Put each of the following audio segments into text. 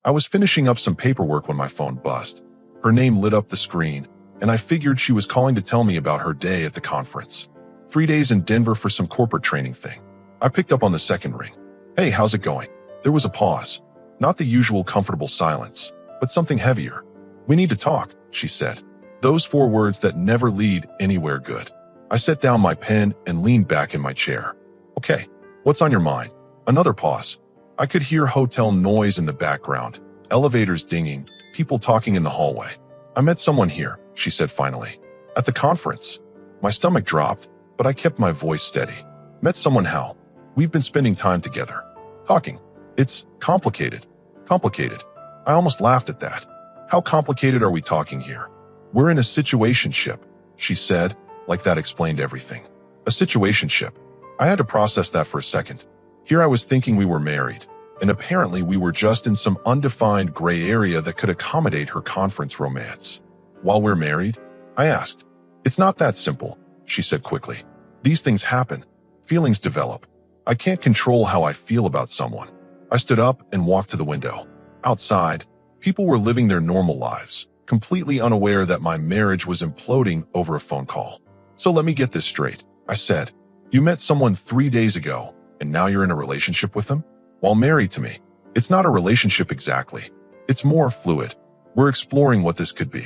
I was finishing up some paperwork when my phone buzzed. Her name lit up the screen, and I figured she was calling to tell me about her day at the conference. 3 days in Denver for some corporate training thing. I picked up on the second ring. Hey, how's it going? There was a pause. Not the usual comfortable silence, but something heavier. We need to talk, she said. Those 4 words that never lead anywhere good. I set down my pen and leaned back in my chair. Okay, what's on your mind? Another pause. I could hear hotel noise in the background, elevators dinging, people talking in the hallway. I met someone here, she said finally. At the conference. My stomach dropped, but I kept my voice steady. Met someone how? We've been spending time together. Talking. It's complicated. Complicated. I almost laughed at that. How complicated are we talking here? We're in a situationship, she said, like that explained everything. A situationship. I had to process that for a second. Here I was thinking we were married, and apparently we were just in some undefined gray area that could accommodate her conference romance. While we're married? I asked. It's not that simple, she said quickly. These things happen. Feelings develop. I can't control how I feel about someone. I stood up and walked to the window. Outside, people were living their normal lives, completely unaware that my marriage was imploding over a phone call. So let me get this straight, I said. You met someone 3 days ago, and now you're in a relationship with them? While married to me, it's not a relationship exactly. It's more fluid. We're exploring what this could be.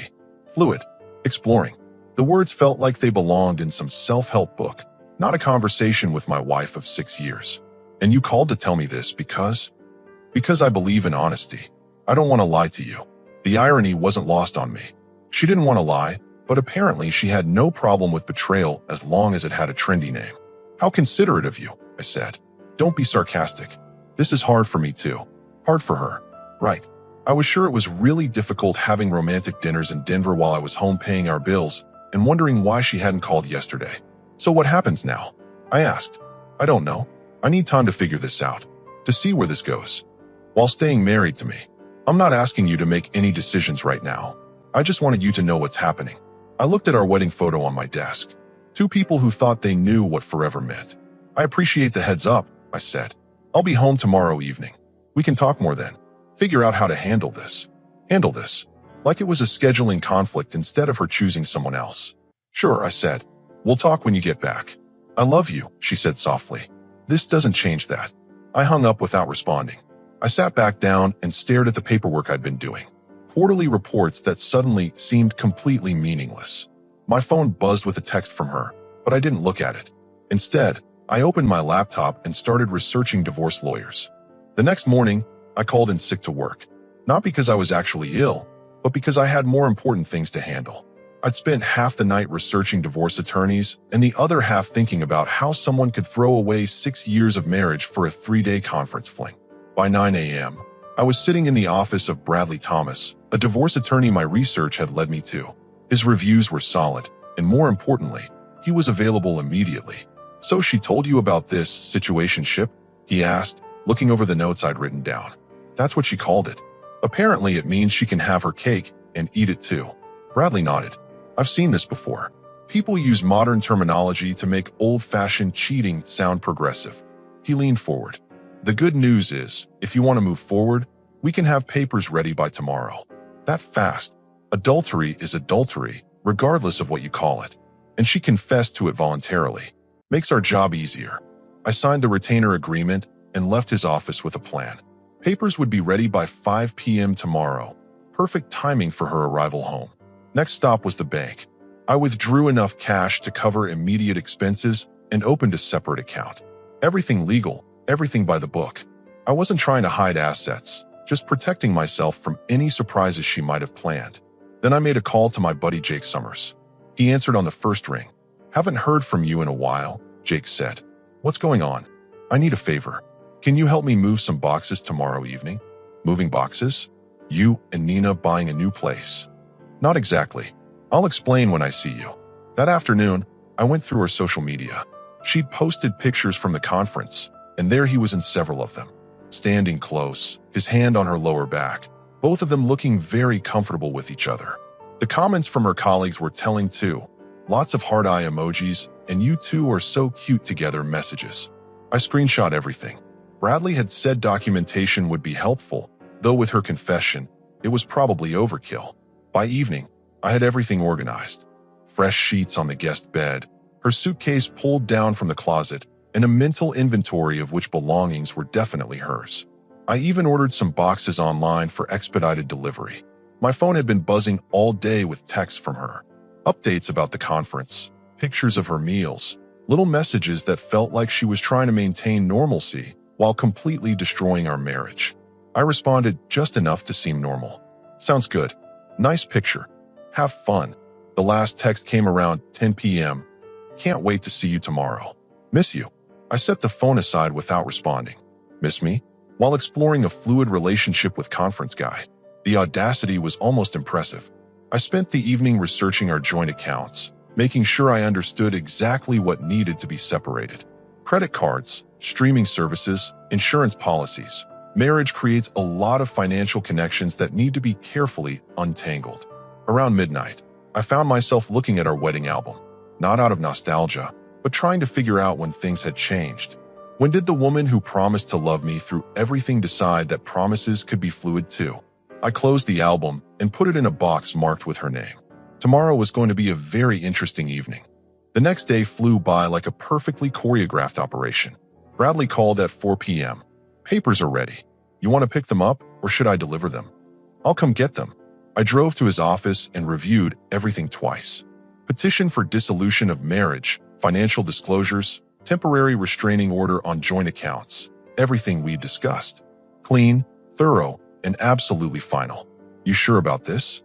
Fluid. Exploring. The words felt like they belonged in some self-help book, not a conversation with my wife of 6 years. And you called to tell me this because I believe in honesty. I don't want to lie to you. The irony wasn't lost on me. She didn't want to lie, but apparently she had no problem with betrayal as long as it had a trendy name. How considerate of you, I said. Don't be sarcastic. This is hard for me too. Hard for her. Right. I was sure it was really difficult having romantic dinners in Denver while I was home paying our bills and wondering why she hadn't called yesterday. So what happens now? I asked. I don't know. I need time to figure this out, to see where this goes. While staying married to me, I'm not asking you to make any decisions right now. I just wanted you to know what's happening. I looked at our wedding photo on my desk. 2 people who thought they knew what forever meant. I appreciate the heads up, I said. I'll be home tomorrow evening. We can talk more then. Figure out how to handle this. Handle this. Like it was a scheduling conflict instead of her choosing someone else. Sure, I said. We'll talk when you get back. I love you, she said softly. This doesn't change that. I hung up without responding. I sat back down and stared at the paperwork I'd been doing. Quarterly reports that suddenly seemed completely meaningless. My phone buzzed with a text from her, but I didn't look at it. Instead, I opened my laptop and started researching divorce lawyers. The next morning, I called in sick to work. Not because I was actually ill, but because I had more important things to handle. I'd spent half the night researching divorce attorneys and the other half thinking about how someone could throw away 6 years of marriage for a 3-day conference fling. By 9 a.m., I was sitting in the office of Bradley Thomas, a divorce attorney my research had led me to. His reviews were solid, and more importantly, he was available immediately. So she told you about this situationship? He asked, looking over the notes I'd written down. That's what she called it. Apparently it means she can have her cake and eat it too. Bradley nodded. I've seen this before. People use modern terminology to make old-fashioned cheating sound progressive. He leaned forward. The good news is, if you want to move forward, we can have papers ready by tomorrow. That fast. Adultery is adultery, regardless of what you call it. And she confessed to it voluntarily. Makes our job easier. I signed the retainer agreement and left his office with a plan. Papers would be ready by 5 p.m. tomorrow. Perfect timing for her arrival home. Next stop was the bank. I withdrew enough cash to cover immediate expenses and opened a separate account. Everything legal, everything by the book. I wasn't trying to hide assets, just protecting myself from any surprises she might have planned. Then I made a call to my buddy Jake Summers. He answered on the first ring. Haven't heard from you in a while, Jake said. What's going on? I need a favor. Can you help me move some boxes tomorrow evening? Moving boxes? You and Nina buying a new place? Not exactly. I'll explain when I see you. That afternoon, I went through her social media. She'd posted pictures from the conference, and there he was in several of them. Standing close, his hand on her lower back, both of them looking very comfortable with each other. The comments from her colleagues were telling too. Lots of heart eye emojis, and you two are so cute together messages. I screenshot everything. Bradley had said documentation would be helpful, though with her confession, it was probably overkill. By evening, I had everything organized. Fresh sheets on the guest bed, her suitcase pulled down from the closet, and a mental inventory of which belongings were definitely hers. I even ordered some boxes online for expedited delivery. My phone had been buzzing all day with texts from her. Updates about the conference, pictures of her meals, little messages that felt like she was trying to maintain normalcy while completely destroying our marriage. I responded just enough to seem normal. Sounds good. Nice picture. Have fun. The last text came around 10 p.m. Can't wait to see you tomorrow. Miss you. I set the phone aside without responding. Miss me? While exploring a fluid relationship with conference guy. The audacity was almost impressive. I spent the evening researching our joint accounts, making sure I understood exactly what needed to be separated. Credit cards, streaming services, insurance policies. Marriage creates a lot of financial connections that need to be carefully untangled. Around midnight, I found myself looking at our wedding album, not out of nostalgia, but trying to figure out when things had changed. When did the woman who promised to love me through everything decide that promises could be fluid too? I closed the album and put it in a box marked with her name. Tomorrow was going to be a very interesting evening. The next day flew by like a perfectly choreographed operation. Bradley called at 4 p.m. Papers are ready. You want to pick them up, or should I deliver them? I'll come get them. I drove to his office and reviewed everything twice. Petition for dissolution of marriage, financial disclosures, temporary restraining order on joint accounts. Everything we discussed. Clean, thorough, and absolutely final. You sure about this?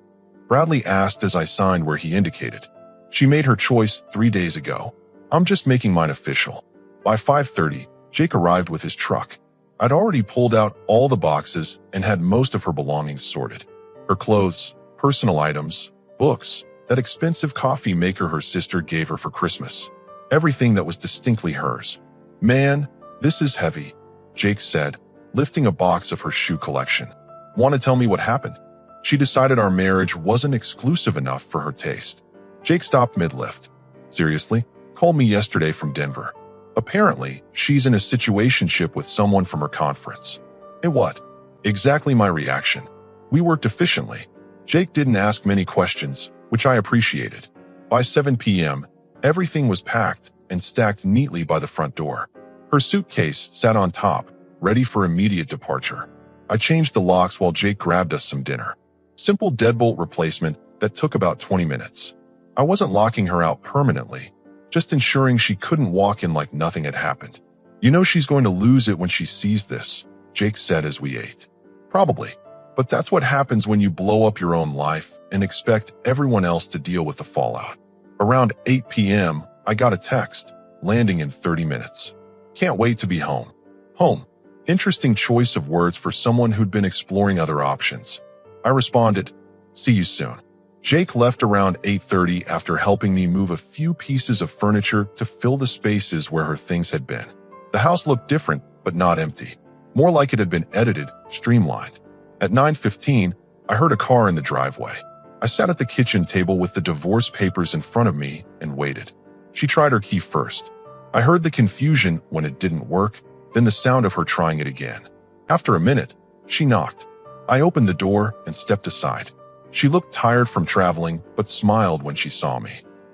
Bradley asked as I signed where he indicated. She made her choice 3 days ago. I'm just making mine official. By 5:30, Jake arrived with his truck. I'd already pulled out all the boxes and had most of her belongings sorted. Her clothes, personal items, books, that expensive coffee maker her sister gave her for Christmas. Everything that was distinctly hers. Man, this is heavy, Jake said, lifting a box of her shoe collection. Want to tell me what happened? She decided our marriage wasn't exclusive enough for her taste. Jake stopped mid-lift. Seriously? Called me yesterday from Denver. Apparently, she's in a situationship with someone from her conference. And what? Exactly my reaction. We worked efficiently. Jake didn't ask many questions, which I appreciated. By 7 p.m., everything was packed and stacked neatly by the front door. Her suitcase sat on top, ready for immediate departure. I changed the locks while Jake grabbed us some dinner. Simple deadbolt replacement that took about 20 minutes. I wasn't locking her out permanently, just ensuring she couldn't walk in like nothing had happened. You know she's going to lose it when she sees this, Jake said as we ate. Probably, but that's what happens when you blow up your own life and expect everyone else to deal with the fallout. Around 8 p.m., I got a text, landing in 30 minutes. Can't wait to be home. Home. Interesting choice of words for someone who'd been exploring other options. I responded, see you soon. Jake left around 8:30 after helping me move a few pieces of furniture to fill the spaces where her things had been. The house looked different, but not empty. More like it had been edited, streamlined. At 9:15, I heard a car in the driveway. I sat at the kitchen table with the divorce papers in front of me and waited. She tried her key first. I heard the confusion when it didn't work, then the sound of her trying it again. After a minute, she knocked. I opened the door and stepped aside. She looked tired from traveling, but smiled when she saw me.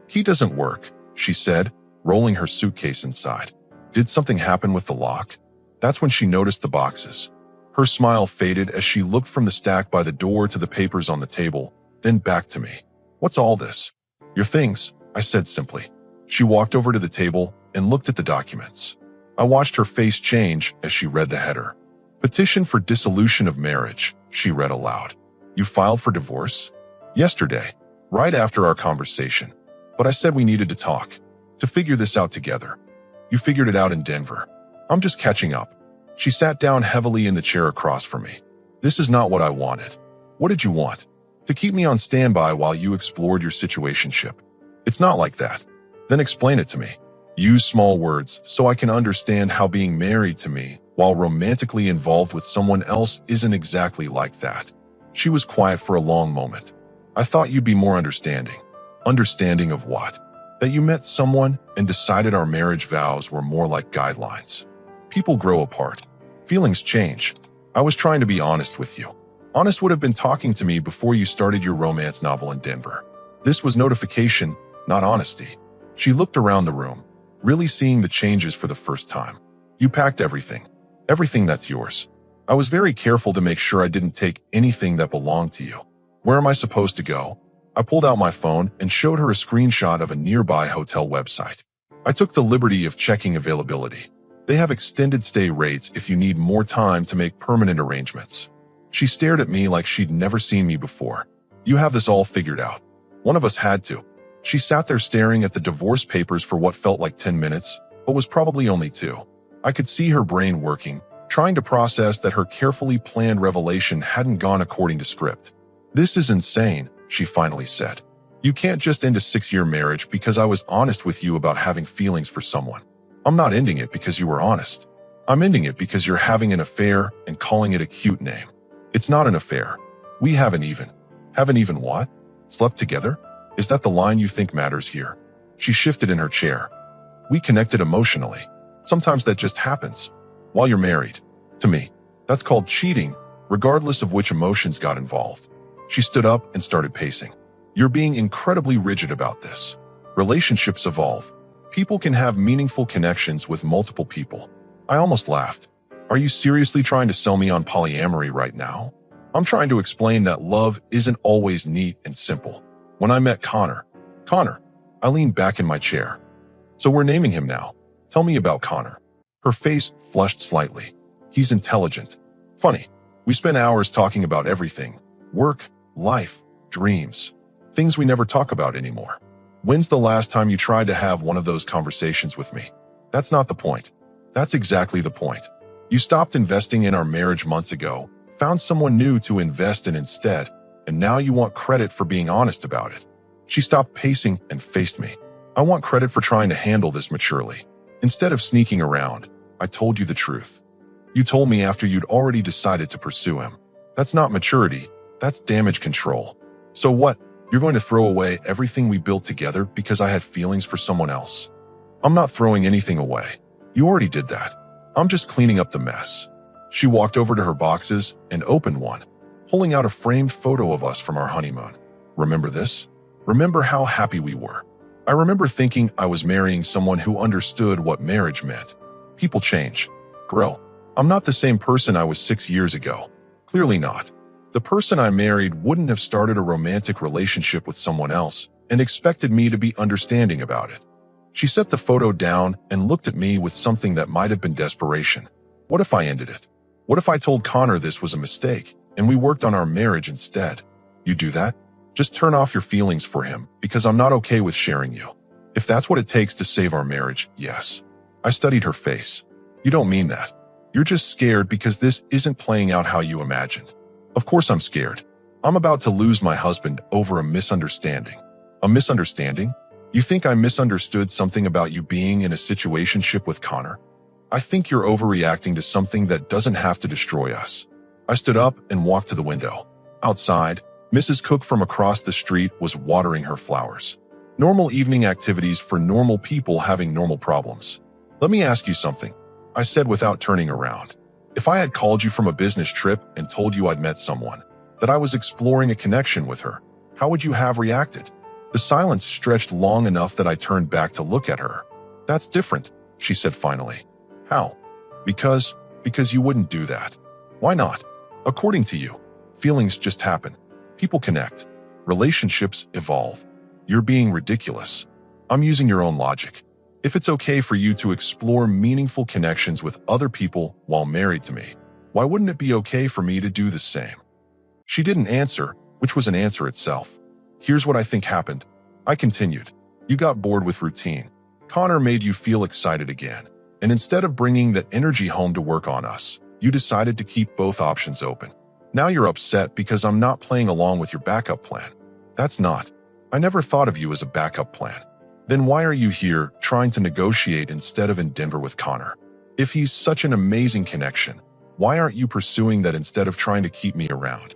Key doesn't work, she said, rolling her suitcase inside. Did something happen with the lock? That's when she noticed the boxes. Her smile faded as she looked from the stack by the door to the papers on the table, then back to me. What's all this? Your things, I said simply. She walked over to the table and looked at the documents. I watched her face change as she read the header. Petition for dissolution of marriage, she read aloud. You filed for divorce? Yesterday, right after our conversation. But I said we needed to talk, to figure this out together. You figured it out in Denver. I'm just catching up. She sat down heavily in the chair across from me. This is not what I wanted. What did you want? To keep me on standby while you explored your situationship. It's not like that. Then explain it to me. Use small words so I can understand how being married to me while romantically involved with someone else isn't exactly like that. She was quiet for a long moment. I thought you'd be more understanding. Understanding of what? That you met someone and decided our marriage vows were more like guidelines. People grow apart. Feelings change. I was trying to be honest with you. Honest would have been talking to me before you started your romance novel in Denver. This was notification, not honesty. She looked around the room, really seeing the changes for the first time. You packed everything. Everything that's yours. I was very careful to make sure I didn't take anything that belonged to you. Where am I supposed to go? I pulled out my phone and showed her a screenshot of a nearby hotel website. I took the liberty of checking availability. They have extended stay rates if you need more time to make permanent arrangements. She stared at me like she'd never seen me before. You have this all figured out. One of us had to. She sat there staring at the divorce papers for what felt like 10 minutes, but was probably only 2. I could see her brain working, trying to process that her carefully planned revelation hadn't gone according to script. This is insane, she finally said. You can't just end a 6-year marriage because I was honest with you about having feelings for someone. I'm not ending it because you were honest. I'm ending it because you're having an affair and calling it a cute name. It's not an affair. We haven't even what? Slept together? Is that the line you think matters here? She shifted in her chair. We connected emotionally. Sometimes that just happens. While you're married. To me, that's called cheating, regardless of which emotions got involved. She stood up and started pacing. You're being incredibly rigid about this. Relationships evolve. People can have meaningful connections with multiple people. I almost laughed. Are you seriously trying to sell me on polyamory right now? I'm trying to explain that love isn't always neat and simple. When I met Connor, I leaned back in my chair. So we're naming him now. Tell me about Connor. Her face flushed slightly. He's intelligent. Funny. We spent hours talking about everything. Work, life, dreams. Things we never talk about anymore. When's the last time you tried to have one of those conversations with me? That's not the point. That's exactly the point. You stopped investing in our marriage months ago, found someone new to invest in instead, and now you want credit for being honest about it. She stopped pacing and faced me. I want credit for trying to handle this maturely. Instead of sneaking around, I told you the truth. You told me after you'd already decided to pursue him. That's not maturity, that's damage control. So what? You're going to throw away everything we built together because I had feelings for someone else? I'm not throwing anything away. You already did that. I'm just cleaning up the mess. She walked over to her boxes and opened one, pulling out a framed photo of us from our honeymoon. Remember this? Remember how happy we were? I remember thinking I was marrying someone who understood what marriage meant. People change, grow. I'm not the same person I was 6 years ago. Clearly not. The person I married wouldn't have started a romantic relationship with someone else and expected me to be understanding about it. She set the photo down and looked at me with something that might have been desperation. What if I ended it? What if I told Connor this was a mistake and we worked on our marriage instead? You do that? Just turn off your feelings for him because I'm not okay with sharing you. If that's what it takes to save our marriage, yes. I studied her face. You don't mean that. You're just scared because this isn't playing out how you imagined. Of course I'm scared. I'm about to lose my husband over a misunderstanding. A misunderstanding? You think I misunderstood something about you being in a situationship with Connor? I think you're overreacting to something that doesn't have to destroy us. I stood up and walked to the window. Outside, Mrs. Cook from across the street was watering her flowers. Normal evening activities for normal people having normal problems. Let me ask you something, I said without turning around. If I had called you from a business trip and told you I'd met someone, that I was exploring a connection with her, how would you have reacted? The silence stretched long enough that I turned back to look at her. That's different, she said finally. How? Because you wouldn't do that. Why not? According to you, feelings just happen. People connect. Relationships evolve. You're being ridiculous. I'm using your own logic. If it's okay for you to explore meaningful connections with other people while married to me, why wouldn't it be okay for me to do the same? She didn't answer, which was an answer itself. Here's what I think happened. I continued. You got bored with routine. Connor made you feel excited again. And instead of bringing that energy home to work on us, you decided to keep both options open. Now you're upset because I'm not playing along with your backup plan. That's not. I never thought of you as a backup plan. Then why are you here trying to negotiate instead of in Denver with Connor? If he's such an amazing connection, why aren't you pursuing that instead of trying to keep me around?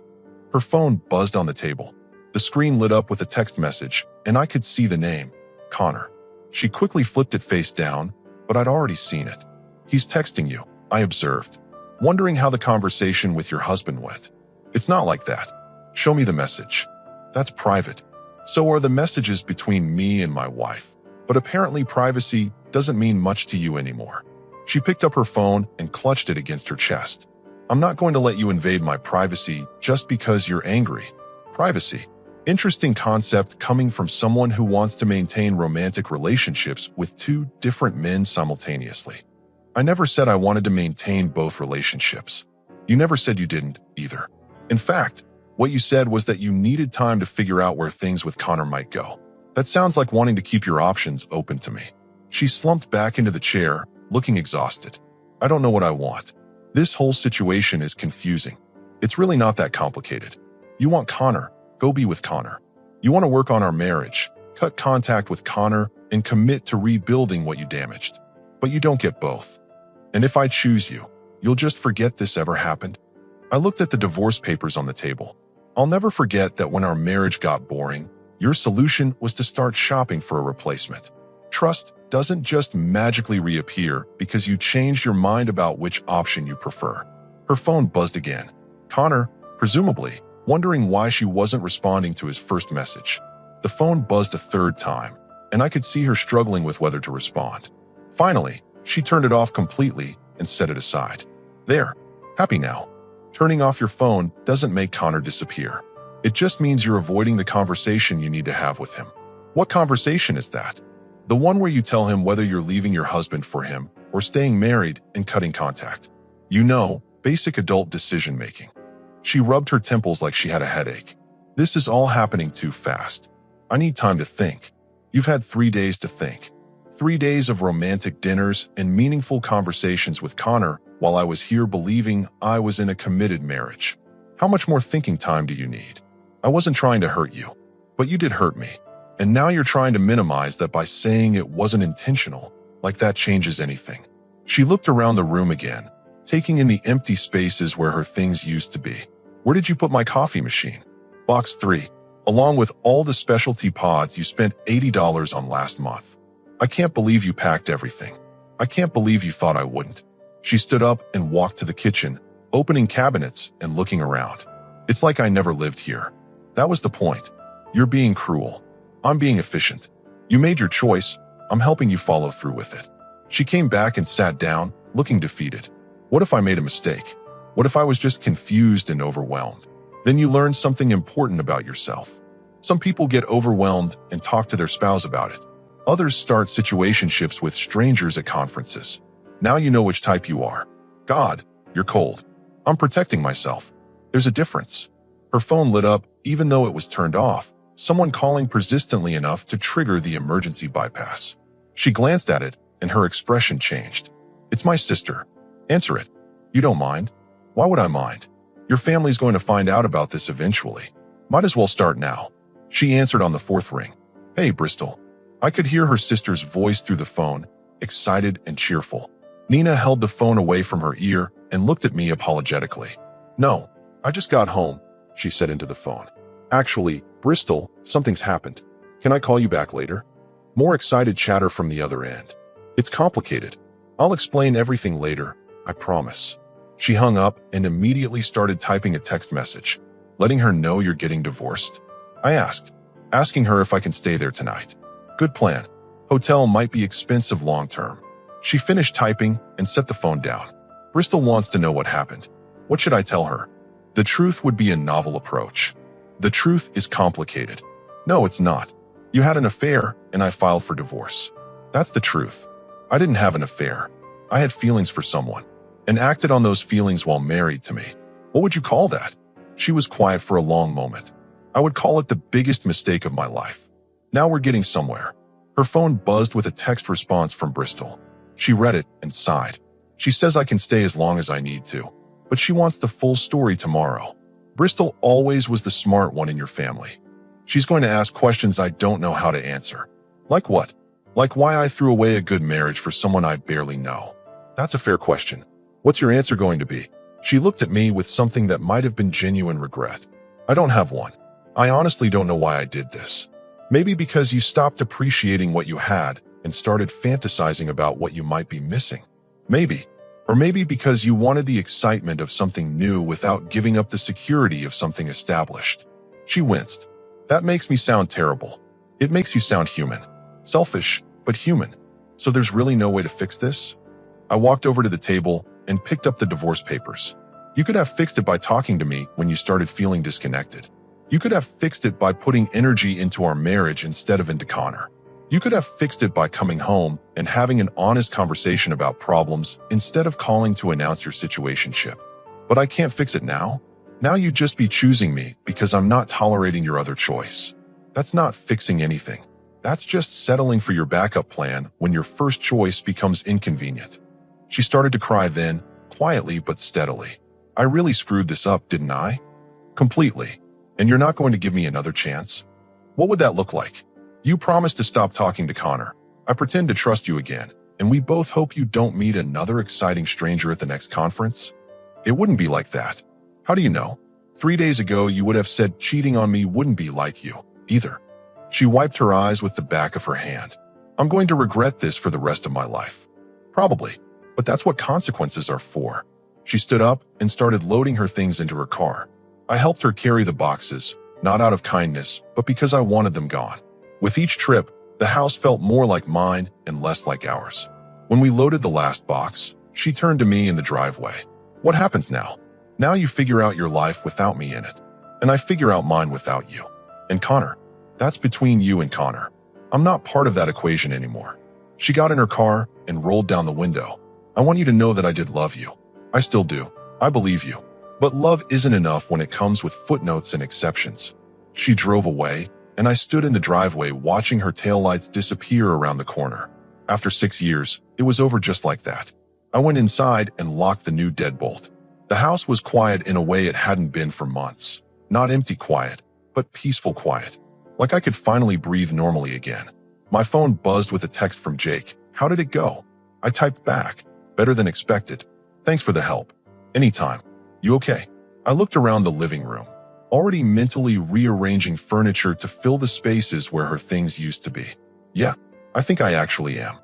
Her phone buzzed on the table. The screen lit up with a text message, and I could see the name, Connor. She quickly flipped it face down, but I'd already seen it. He's texting you, I observed. wondering how the conversation with your husband went. It's not like that. Show me the message. That's private. So are the messages between me and my wife. But apparently privacy doesn't mean much to you anymore. She picked up her phone and clutched it against her chest. I'm not going to let you invade my privacy just because you're angry. Privacy. Interesting concept coming from someone who wants to maintain romantic relationships with two different men simultaneously. I never said I wanted to maintain both relationships. You never said you didn't, either. In fact, what you said was that you needed time to figure out where things with Connor might go. That sounds like wanting to keep your options open to me. She slumped back into the chair, looking exhausted. I don't know what I want. This whole situation is confusing. It's really not that complicated. You want Connor, go be with Connor. You want to work on our marriage, cut contact with Connor, and commit to rebuilding what you damaged. But you don't get both. And if I choose you, you'll just forget this ever happened. I looked at the divorce papers on the table. I'll never forget that when our marriage got boring, your solution was to start shopping for a replacement. Trust doesn't just magically reappear because you changed your mind about which option you prefer. Her phone buzzed again. Connor, presumably, wondering why she wasn't responding to his first message. The phone buzzed a third time, and I could see her struggling with whether to respond. Finally, she turned it off completely and set it aside. There, happy now. Turning off your phone doesn't make Connor disappear. It just means you're avoiding the conversation you need to have with him. What conversation is that? The one where you tell him whether you're leaving your husband for him or staying married and cutting contact. You know, basic adult decision-making. She rubbed her temples like she had a headache. This is all happening too fast. I need time to think. You've had 3 days to think. 3 days of romantic dinners and meaningful conversations with Connor while I was here believing I was in a committed marriage. How much more thinking time do you need? I wasn't trying to hurt you, but you did hurt me. And now you're trying to minimize that by saying it wasn't intentional, like that changes anything. She looked around the room again, taking in the empty spaces where her things used to be. Where did you put my coffee machine? Box 3, along with all the specialty pods you spent $80 on last month. I can't believe you packed everything. I can't believe you thought I wouldn't. She stood up and walked to the kitchen, opening cabinets and looking around. It's like I never lived here. That was the point. You're being cruel. I'm being efficient. You made your choice. I'm helping you follow through with it. She came back and sat down, looking defeated. What if I made a mistake? What if I was just confused and overwhelmed? Then you learn something important about yourself. Some people get overwhelmed and talk to their spouse about it. Others start situationships with strangers at conferences. Now you know which type you are. God, you're cold. I'm protecting myself. There's a difference. Her phone lit up even though it was turned off, someone calling persistently enough to trigger the emergency bypass. She glanced at it and her expression changed. It's my sister. Answer it. You don't mind? Why would I mind? Your family's going to find out about this eventually. Might as well start now. She answered on the 4th ring. Hey, Bristol. I could hear her sister's voice through the phone, excited and cheerful. Nina held the phone away from her ear and looked at me apologetically. No, I just got home, she said into the phone. Actually, Bristol, something's happened. Can I call you back later? More excited chatter from the other end. It's complicated. I'll explain everything later, I promise. She hung up and immediately started typing a text message, letting her know you're getting divorced. I asked, asking her if I can stay there tonight. Good plan. Hotel might be expensive long term. She finished typing and set the phone down. Bristol wants to know what happened. What should I tell her? The truth would be a novel approach. The truth is complicated. No, it's not. You had an affair and I filed for divorce. That's the truth. I didn't have an affair. I had feelings for someone and acted on those feelings while married to me. What would you call that? She was quiet for a long moment. I would call it the biggest mistake of my life. Now we're getting somewhere. Her phone buzzed with a text response from Bristol. She read it and sighed. She says I can stay as long as I need to, but she wants the full story tomorrow. Bristol always was the smart one in your family. She's going to ask questions I don't know how to answer. Like what? Like why I threw away a good marriage for someone I barely know. That's a fair question. What's your answer going to be? She looked at me with something that might have been genuine regret. I don't have one. I honestly don't know why I did this. Maybe because you stopped appreciating what you had and started fantasizing about what you might be missing. Maybe. Or maybe because you wanted the excitement of something new without giving up the security of something established. She winced. That makes me sound terrible. It makes you sound human. Selfish, but human. So there's really no way to fix this? I walked over to the table and picked up the divorce papers. You could have fixed it by talking to me when you started feeling disconnected. You could have fixed it by putting energy into our marriage instead of into Connor. You could have fixed it by coming home and having an honest conversation about problems instead of calling to announce your situationship. But I can't fix it now. Now you'd just be choosing me because I'm not tolerating your other choice. That's not fixing anything. That's just settling for your backup plan when your first choice becomes inconvenient. She started to cry then, quietly but steadily. I really screwed this up, didn't I? Completely. And you're not going to give me another chance? What would that look like? You promised to stop talking to Connor. I pretend to trust you again, and we both hope you don't meet another exciting stranger at the next conference. It wouldn't be like that. How do you know? 3 days ago, you would have said cheating on me wouldn't be like you, either. She wiped her eyes with the back of her hand. I'm going to regret this for the rest of my life. Probably, but that's what consequences are for. She stood up and started loading her things into her car. I helped her carry the boxes, not out of kindness, but because I wanted them gone. With each trip, the house felt more like mine and less like ours. When we loaded the last box, she turned to me in the driveway. What happens now? Now you figure out your life without me in it, and I figure out mine without you. And Connor, that's between you and Connor. I'm not part of that equation anymore. She got in her car and rolled down the window. I want you to know that I did love you. I still do. I believe you. But love isn't enough when it comes with footnotes and exceptions. She drove away, and I stood in the driveway watching her taillights disappear around the corner. After 6 years, it was over just like that. I went inside and locked the new deadbolt. The house was quiet in a way it hadn't been for months. Not empty quiet, but peaceful quiet. Like I could finally breathe normally again. My phone buzzed with a text from Jake. How did it go? I typed back. Better than expected. Thanks for the help. Anytime. You okay? I looked around the living room, already mentally rearranging furniture to fill the spaces where her things used to be. Yeah, I think I actually am.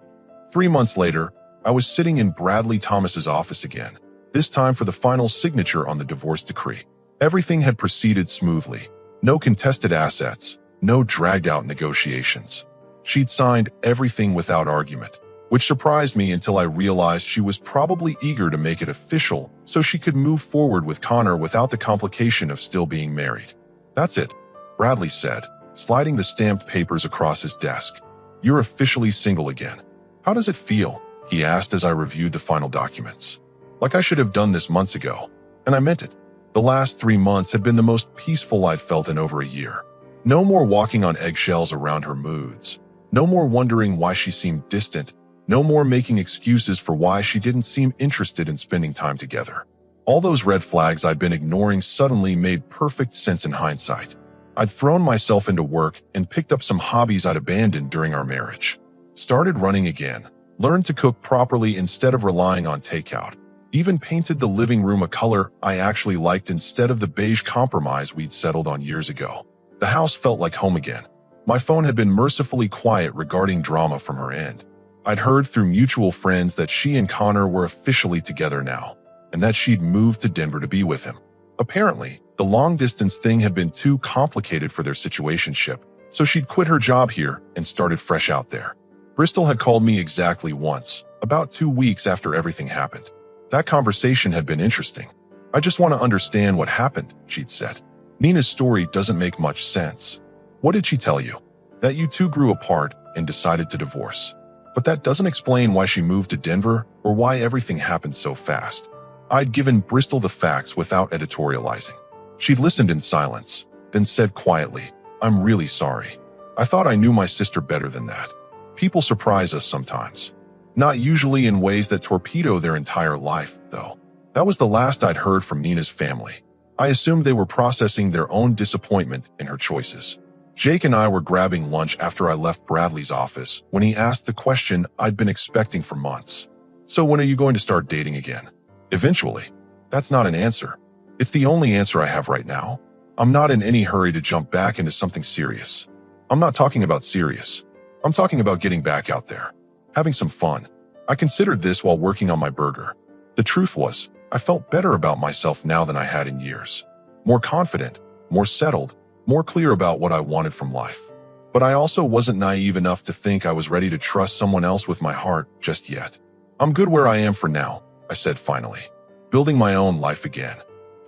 3 months later, I was sitting in Bradley Thomas's office again, this time for the final signature on the divorce decree. Everything had proceeded smoothly. No contested assets, no dragged-out negotiations. She'd signed everything without argument, which surprised me until I realized she was probably eager to make it official so she could move forward with Connor without the complication of still being married. That's it, Bradley said, sliding the stamped papers across his desk. You're officially single again. How does it feel? He asked as I reviewed the final documents. Like I should have done this months ago. And I meant it. The last 3 months had been the most peaceful I'd felt in over a year. No more walking on eggshells around her moods. No more wondering why she seemed distant. No more making excuses for why she didn't seem interested in spending time together. All those red flags I'd been ignoring suddenly made perfect sense in hindsight. I'd thrown myself into work and picked up some hobbies I'd abandoned during our marriage. Started running again. Learned to cook properly instead of relying on takeout. Even painted the living room a color I actually liked instead of the beige compromise we'd settled on years ago. The house felt like home again. My phone had been mercifully quiet regarding drama from her end. I'd heard through mutual friends that she and Connor were officially together now, and that she'd moved to Denver to be with him. Apparently, the long-distance thing had been too complicated for their situationship, so she'd quit her job here and started fresh out there. Bristol had called me exactly once, about 2 weeks after everything happened. That conversation had been interesting. I just want to understand what happened, she'd said. Nina's story doesn't make much sense. What did she tell you? That you two grew apart and decided to divorce. But that doesn't explain why she moved to Denver or why everything happened so fast. I'd given Bristol the facts without editorializing. She'd listened in silence, then said quietly, I'm really sorry. I thought I knew my sister better than that. People surprise us sometimes. Not usually in ways that torpedo their entire life, though. That was the last I'd heard from Nina's family. I assumed they were processing their own disappointment in her choices. Jake and I were grabbing lunch after I left Bradley's office when he asked the question I'd been expecting for months. So when are you going to start dating again? Eventually. That's not an answer. It's the only answer I have right now. I'm not in any hurry to jump back into something serious. I'm not talking about serious. I'm talking about getting back out there. Having some fun. I considered this while working on my burger. The truth was, I felt better about myself now than I had in years. More confident, more settled, more clear about what I wanted from life. But I also wasn't naive enough to think I was ready to trust someone else with my heart just yet. I'm good where I am for now, I said finally. Building my own life again.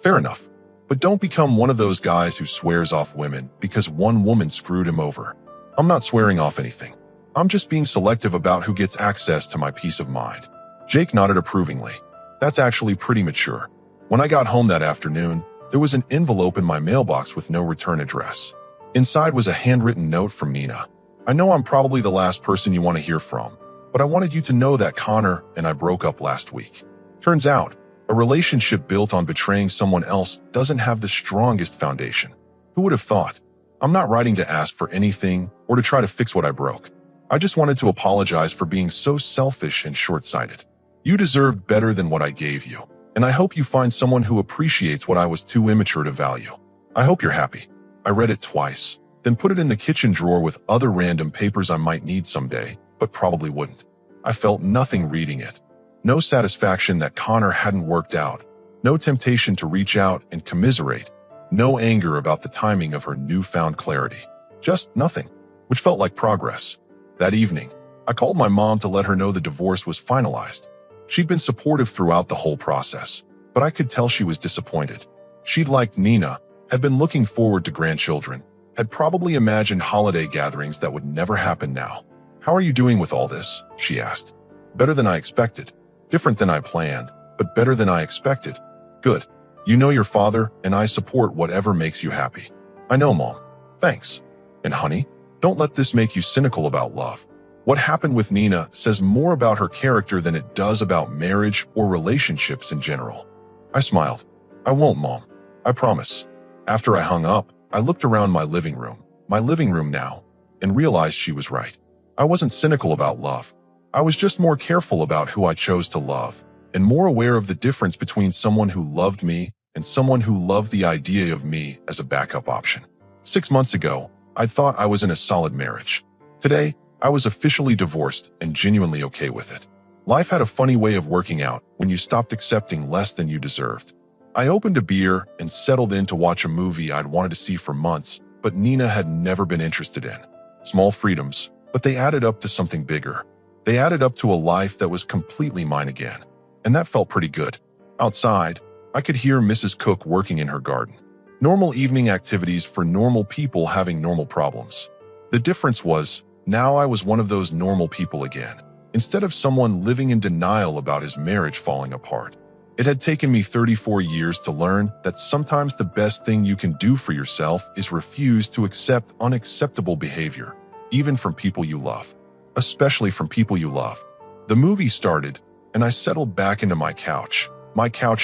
Fair enough. But don't become one of those guys who swears off women because one woman screwed him over. I'm not swearing off anything. I'm just being selective about who gets access to my peace of mind. Jake nodded approvingly. That's actually pretty mature. When I got home that afternoon, there was an envelope in my mailbox with no return address. Inside was a handwritten note from Nina. I know I'm probably the last person you want to hear from, but I wanted you to know that Connor and I broke up last week. Turns out, a relationship built on betraying someone else doesn't have the strongest foundation. Who would have thought? I'm not writing to ask for anything or to try to fix what I broke. I just wanted to apologize for being so selfish and short-sighted. You deserved better than what I gave you, and I hope you find someone who appreciates what I was too immature to value. I hope you're happy. I read it twice, then put it in the kitchen drawer with other random papers I might need someday, but probably wouldn't. I felt nothing reading it. No satisfaction that Connor hadn't worked out. No temptation to reach out and commiserate. No anger about the timing of her newfound clarity. Just nothing, which felt like progress. That evening, I called my mom to let her know the divorce was finalized. She'd been supportive throughout the whole process, but I could tell she was disappointed. She'd liked Nina, had been looking forward to grandchildren, had probably imagined holiday gatherings that would never happen now. How are you doing with all this? She asked. Better than I expected. Different than I planned, but better than I expected. Good. You know your father, and I support whatever makes you happy. I know, Mom. Thanks. And honey, don't let this make you cynical about love. What happened with Nina says more about her character than it does about marriage or relationships in general. I smiled. I won't, Mom. I promise. After I hung up, I looked around my living room now, and realized she was right. I wasn't cynical about love. I was just more careful about who I chose to love, and more aware of the difference between someone who loved me and someone who loved the idea of me as a backup option. 6 months ago, I thought I was in a solid marriage. Today, I was officially divorced and genuinely okay with it. Life had a funny way of working out when you stopped accepting less than you deserved. I opened a beer and settled in to watch a movie I'd wanted to see for months, but Nina had never been interested in. Small freedoms, but they added up to something bigger. They added up to a life that was completely mine again, and that felt pretty good. Outside, I could hear Mrs. Cook working in her garden. Normal evening activities for normal people having normal problems. The difference was, now I was one of those normal people again, instead of someone living in denial about his marriage falling apart. It had taken me 34 years to learn that sometimes the best thing you can do for yourself is refuse to accept unacceptable behavior, even from people you love. Especially from people you love. The movie started, and I settled back into my couch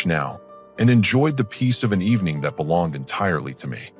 now, and enjoyed the peace of an evening that belonged entirely to me.